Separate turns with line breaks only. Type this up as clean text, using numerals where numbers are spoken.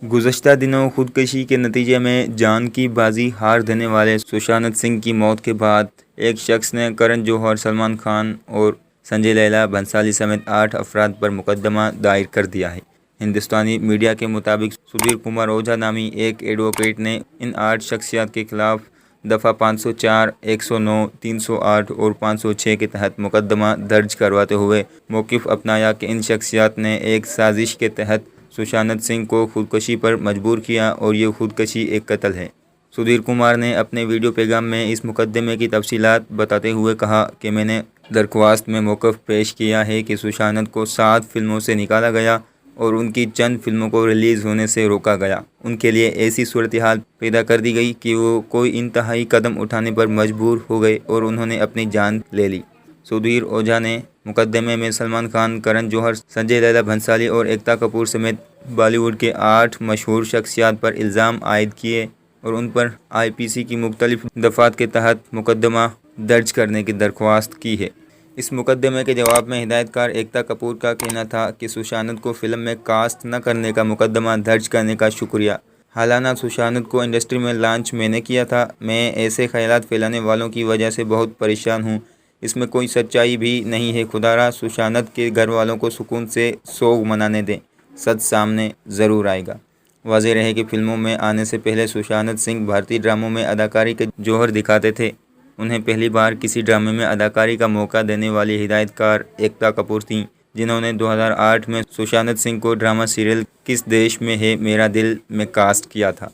गुज़श्ता दिनों खुदकुशी के नतीजे में जान की बाजी हार देने वाले सुशांत सिंह की मौत के बाद एक शख्स ने करण जौहर, सलमान खान और संजय लीला भंसाली समेत 8 अफराद पर मुकदमा दायर कर दिया है। हिंदुस्तानी मीडिया के मुताबिक सुधीर कुमार ओझा नामी एक एडवोकेट ने इन 8 शख्सियत के खिलाफ दफ़ा 504, 109, 308 और 506 के तहत मुकदमा दर्ज करवाते हुए मौक़िफ़ अपनाया कि इन शख्सियत ने एक साजिश के तहत सुशांत सिंह को खुदकुशी पर मजबूर किया और ये खुदकुशी एक कत्ल है। सुधीर कुमार ने अपने वीडियो पैगाम में इस मुकदमे की तफसीलात बताते हुए कहा कि मैंने दरख्वास्त में मौक़िफ़ पेश किया है कि सुशांत को 7 फिल्मों से निकाला गया और उनकी चंद फिल्मों को रिलीज़ होने से रोका गया। उनके लिए ऐसी सूरत हाल पैदा कर दी गई कि वो कोई इंतहाई कदम उठाने पर मजबूर हो गए और उन्होंने अपनी जान ले ली। सुधीर ओझा ने मुकदमे में सलमान खान, करण जौहर, संजय लीला भंसाली और एकता कपूर समेत बॉलीवुड के 8 मशहूर शख्सियत पर इल्ज़ाम आयद किए और उन पर IPC की मुख्तलिफ दफ़ात के तहत मुकदमा दर्ज करने की दरख्वास्त की है। इस मुकदमे के जवाब में हिदायतकार एकता कपूर का कहना था कि सुशांत को फिल्म में कास्ट न करने का मुकदमा दर्ज करने का शुक्रिया। हालांकि सुशांत को इंडस्ट्री में लॉन्च मैंने किया था। मैं ऐसे ख्यालात फैलाने वालों की वजह से बहुत परेशान हूँ। इसमें कोई सच्चाई भी नहीं है। खुदारा सुशांत के घर वालों को सुकून से सोग मनाने दें, सच सामने ज़रूर आएगा। वाज़ेह रहे कि फिल्मों में आने से पहले सुशांत सिंह भारतीय ड्रामों में अदाकारी के जौहर दिखाते थे। उन्हें पहली बार किसी ड्रामे में अदाकारी का मौका देने वाली हिदायतकार एकता कपूर थीं, जिन्होंने 2008 में सुशांत सिंह को ड्रामा सीरियल किस देश में है मेरा दिल में कास्ट किया था।